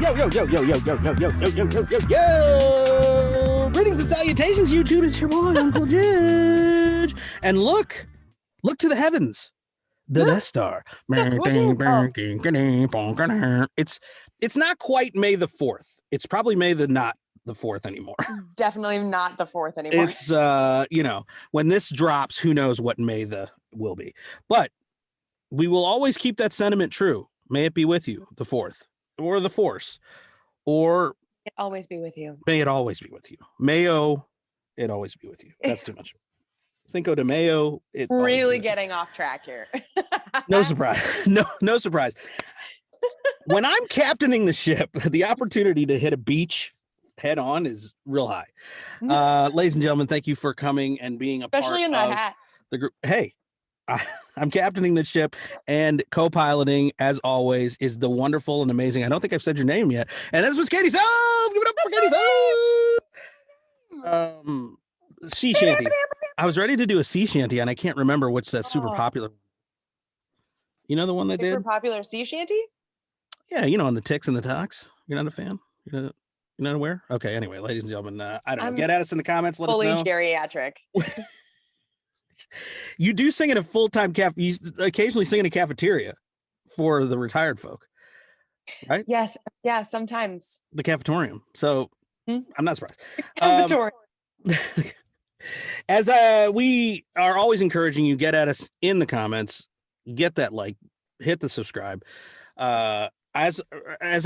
Yo, yo, yo, yo, yo, yo, yo, yo, yo, yo, yo, yo, yo! Greetings and salutations, YouTube. It's your boy, Uncle Judge. And look to the heavens. The Death Star. It's not quite May the 4th. It's probably not the 4th anymore. Definitely not the 4th anymore. It's when this drops, who knows what May will be. But we will always keep that sentiment true. May it be with you, the 4th, or the Force, or it always be with you. May it always be with you. Mayo, it always be with you. That's too much. Cinco de Mayo. It really getting off track here. No surprise. No surprise. When I'm captaining the ship, the opportunity to hit a beach head on is real high. Ladies and gentlemen, thank you for coming and being a especially part in the of hat. The group. Hey, I'm captaining the ship, and co-piloting, as always, is the wonderful and amazing. I don't think I've said your name yet. And this was Katie Self. Give it up for Katie Self. Sea shanty. I was ready to do a sea shanty, and I can't remember which that's super popular. You know the one they did? Super popular sea shanty? Yeah, you know, on the ticks and the talks. You're not a fan? You're not aware? Okay, anyway, ladies and gentlemen, I don't know. Get at us in the comments. Let us know. Fully geriatric. You do sing in a full-time you occasionally sing in a cafeteria for the retired folk, right? Yes. Yeah, sometimes. The cafetorium. So I'm not surprised. Cafetorium. As we are always encouraging you, get at us in the comments, get that like, hit the subscribe. As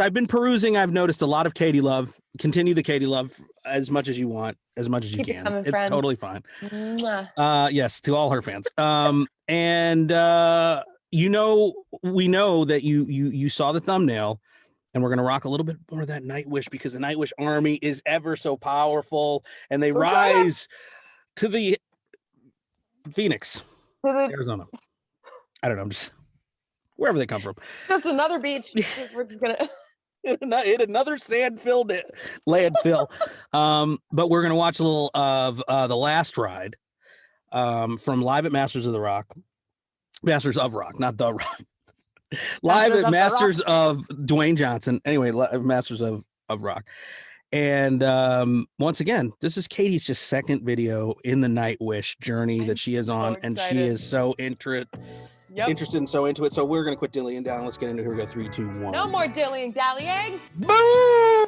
I've been perusing, I've noticed a lot of Katie love. Continue the Katie love as much as you want, as much as you can. It's friends. Totally fine. Mwah. Yes, to all her fans. We know that you saw the thumbnail, and we're gonna rock a little bit more of that NIGHTWISH, because the NIGHTWISH army is ever so powerful, and they rise to the Phoenix, Arizona. I don't know. I'm just wherever they come from. Just another beach. We're just gonna hit another sand-filled landfill. But we're gonna watch a little of the last ride from live at Masters of Rock, not the Rock. Live at Masters of Dwayne Johnson. Anyway, Masters of Rock. And once again, this is Katie's just second video in the NIGHTWISH journey that she is on, and she is so interested and so into it. So we're gonna quit dillying down. Let's get into it. Here we go. 3, 2, 1. No more dillying dallying. Boom!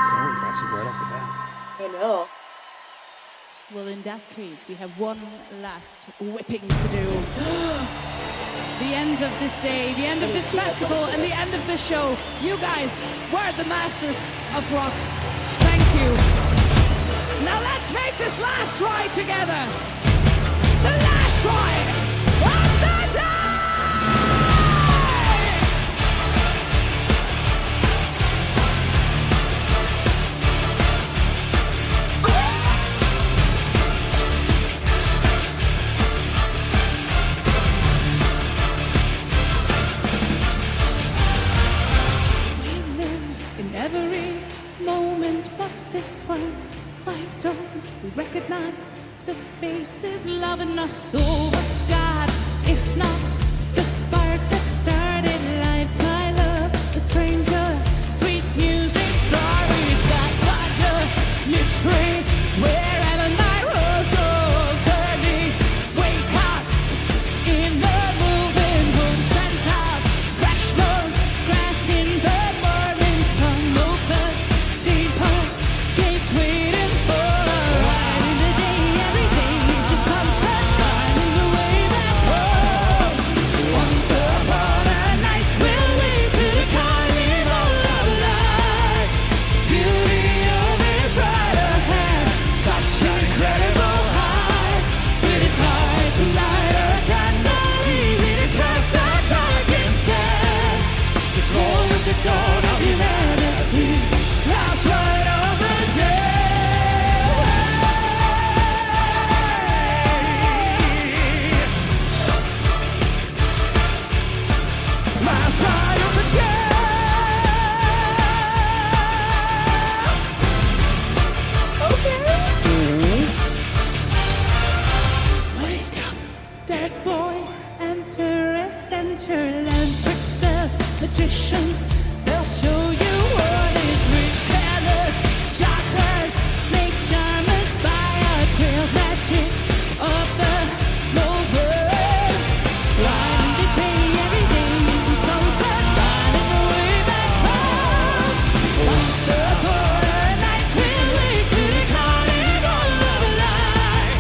So impressive right off the bat. I know. Well, in that case, we have one last whipping to do. The end of this day, the end of this festival, and the end of the show. You guys were the masters of rock. Thank you. Now let's make this last ride together. The last ride of the day! Every moment but this one, why don't we recognize the faces loving us so? What's God, if not the spark that started lives, my love, a stranger, sweet music, starry skies, thunder, mystery, wherever my road goes, early wake-ups in the moving room, sent out fresh moon, grass in the morning sun, open depot, gates waiting for a ride in the day, every day, to sunset, finding the way back home. Once upon a night, we'll lead to the carnival of life. Beauty always right ahead, such an incredible high. It is hard to light a candle, easy to cross the dark instead. It's war with the dawn of humanity, last ride of the day. Last ride of the day. magicians. They'll show you what is ridiculous. Chakras, snake charmers, fire trail magic of the low world. Riding the day every day into sunset, finding a way back home. Once upon a night we'll wake to the carnival of life.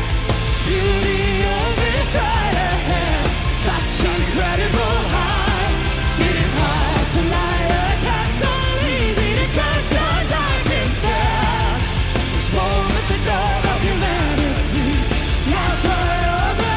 Beauty always right ahead, such incredible high. It is hard to lie, a candle easy to cast the dark inside. Small at the dawn of humanity, last light of the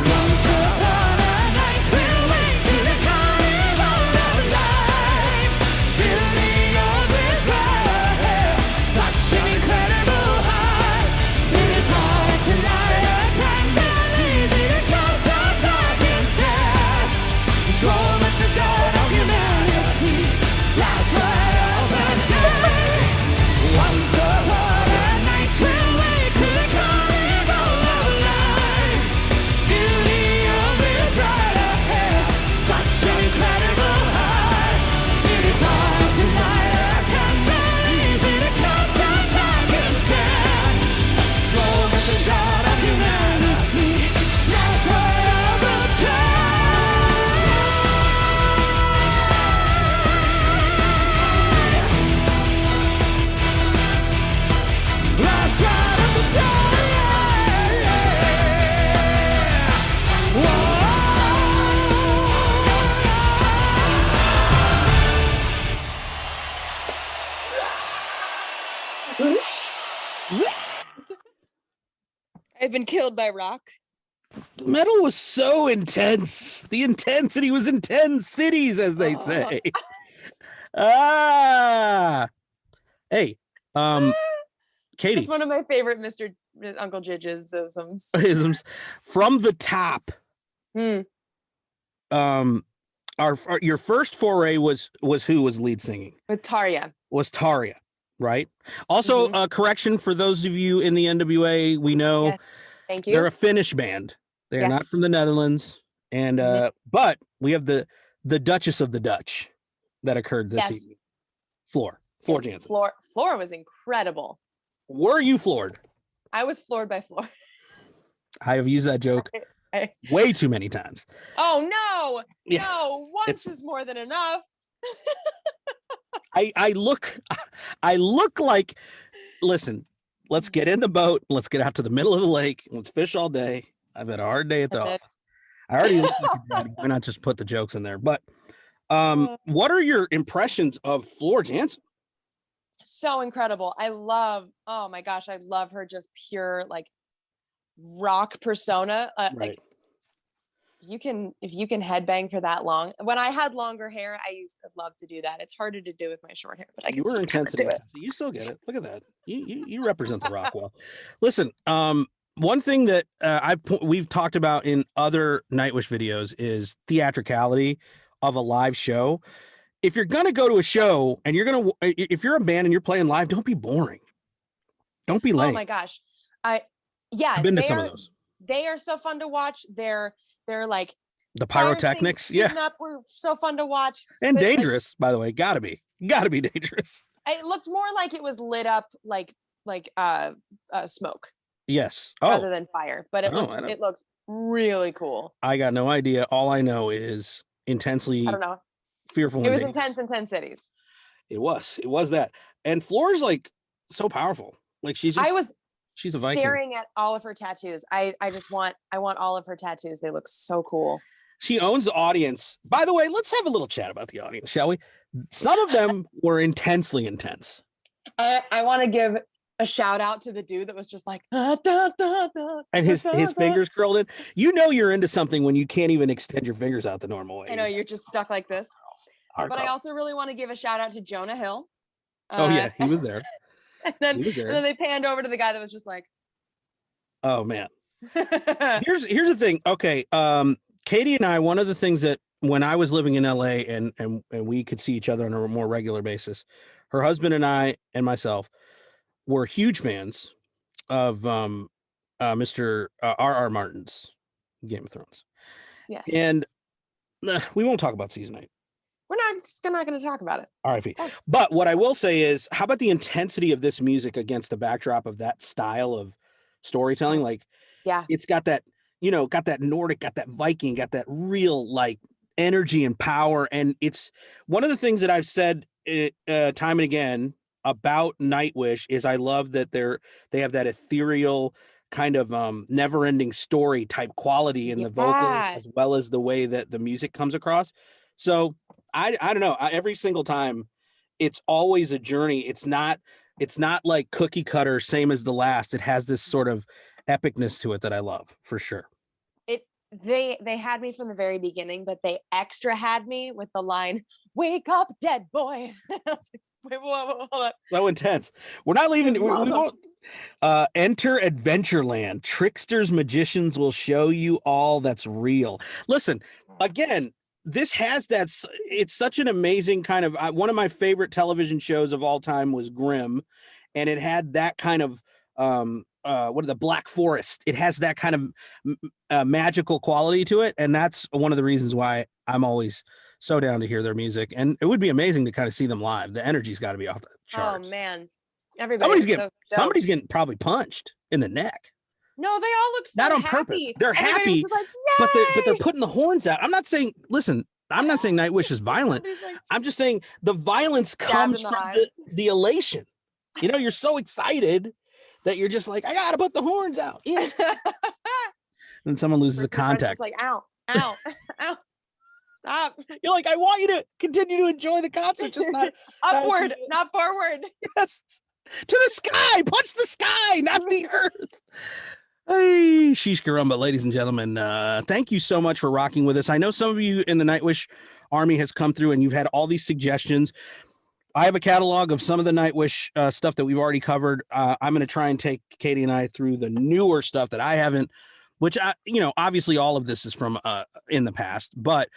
Once upon a night we'll wake to the carnival of life. Beauty always right ahead, such an incredible high. It is hard to light a candle, easy to cast the dark instead. It's warm at the dawn of humanity, last light of the day. Once upon a night we'll wake to the carnival of life. Beauty always right ahead, such an incredible high. It is hard to light a candle, easy to cast the dark instead. Slow at the dawn of humanity, last light of the day. Last light of the day. I've been killed by rock. The metal was so intense. The intensity was in 10 cities, as they say. Hey, Katie, It's one of my favorite Uncle Jidges-isms. isms from the top. Hmm. Your first foray was who was lead singing? With Tarja. Was Tarja, right? Also, Mhm. correction for those of you in the NWA, we know Yes. Thank they're you. a Finnish band. They're not Yes. from the Netherlands, and Mhm. but we have the Duchess of the Dutch that occurred this Yes. evening. Floor Yes, Jansen. Floor was incredible. Were you floored? I was floored by Floor. I have used that joke way too many times. Oh no, Yeah, no! Once it's- is more than enough. I look like, listen, let's get in the boat. Let's get out to the middle of the lake. Let's fish all day. I've had a hard day at the That's it. office. I already look like a daddy. Why not just put the jokes in there? But what are your impressions of Floor Jansen? So incredible. Oh my gosh, I love her just pure like rock persona. Like if you can headbang for that long. When I had longer hair, I used to love to do that. It's harder to do with my short hair, but I can You were still intense. do it. You still get it. Look at that. You represent the rock well. Listen, one thing that we've talked about in other Nightwish videos is theatricality of a live show. If you're gonna go to a show and if you're a band and you're playing live, don't be boring. Don't be lame. Oh my gosh. I've been to some of those. They are so fun to watch. They're like The fire pyrotechnics, things shooting up were so fun to watch. and But, like, dangerous, by the way. Gotta be dangerous. it looked more like it was lit up like smoke Yes. rather than fire, but it Oh, looked really cool. I got no idea. All I know is intensely I don't know. fearful. It and was dangerous. intense in 10 cities. It was that. And Floor's like so powerful. Like she's a Viking. Staring at all of her tattoos. I want all of her tattoos. They look so cool. She owns the audience. By the way, let's have a little chat about the audience, shall we? Some of them were intensely intense. I want to give a shout out to the dude that was just like, da, da, da, and his fingers curled in. You know you're into something when you can't even extend your fingers out the normal way. I know, you're just stuck like this. Hard But call. I also really want to give a shout out to Jonah Hill. Oh yeah, he was there. And then, He was there. and then they panned over to the guy that was just like, oh man. Here's the thing. Okay. Katie and I, one of the things that when I was living in LA and we could see each other on a more regular basis, her husband and I and myself were huge fans of Mr. R.R. Martin's Game of Thrones. yes. And we won't talk about season 8. We're not going to talk about it. R.I.P. But what I will say is, how about the intensity of this music against the backdrop of that style of storytelling? Like, yeah, it's got that, got that Nordic, got that Viking, got that real like energy and power. And it's one of the things that I've said time and again about Nightwish is I love that they have that ethereal kind of never-ending story type quality in the vocals, as well as the way that the music comes across. So I don't know. Every single time, it's always a journey. It's not like cookie cutter, same as the last. It has this sort of epicness to it that I love, for sure. They had me from the very beginning, but they extra had me with the line, "Wake up, dead boy." I was like, wait, whoa, hold up. So intense. We're not leaving. We won't. Enter Adventureland. Tricksters, magicians will show you all that's real. Listen, again, this has that. It's such an amazing kind of. One of my favorite television shows of all time was Grimm, and it had that kind of. The Black Forest. It has that kind of magical quality to it, and that's one of the reasons why I'm always so down to hear their music. And it would be amazing to kind of see them live. The energy's got to be off the charts. Oh man, somebody's getting probably punched in the neck. No, they all look so not on happy. purpose. They're Everybody happy, like, but they're putting the horns out. I'm not saying. Listen, I'm not saying Nightwish is violent. Like, I'm just saying the violence comes from the elation. You're so excited that you're just like, I gotta put the horns out. Yes. And someone loses a contact. Like, ow, ow, ow. Stop. You're like, I want you to continue to enjoy the concert, just not upward, not forward. Yes. To the sky. Punch the sky, not the earth. Hey, sheesh caramba, ladies and gentlemen. Thank you so much for rocking with us. I know some of you in the Nightwish army has come through and you've had all these suggestions. I have a catalog of some of the Nightwish stuff that we've already covered. I'm going to try and take Katie and I through the newer stuff that I haven't, which obviously all of this is from in the past, but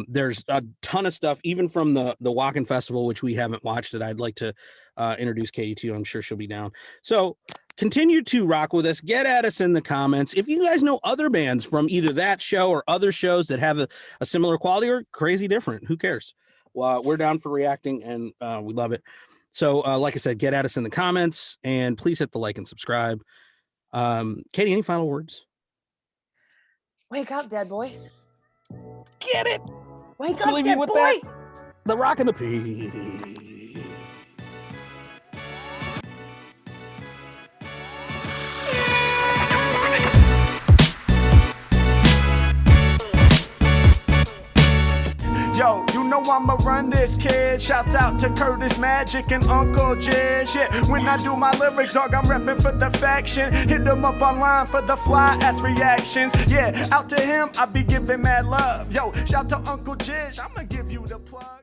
there's a ton of stuff, even from the Wacken Festival, which we haven't watched, that I'd like to introduce Katie to. I'm sure she'll be down. So continue to rock with us. Get at us in the comments. If you guys know other bands from either that show or other shows that have a similar quality or crazy different, who cares? We're down for reacting, and we love it. So, like I said, get at us in the comments, and please hit the like and subscribe. Katie, any final words? Wake up, dead boy. Get it. Wake up, leave dead you with boy. that. The rock and the pee. Yo, you know I'ma run this, kid. Shouts out to Curtis Magic and Uncle Jiz. Yeah, when I do my lyrics, dog, I'm repping for the faction. Hit them up online for the fly ass reactions. Yeah, out to him, I be giving mad love. Yo, shout to Uncle Jiz, I'ma give you the plug.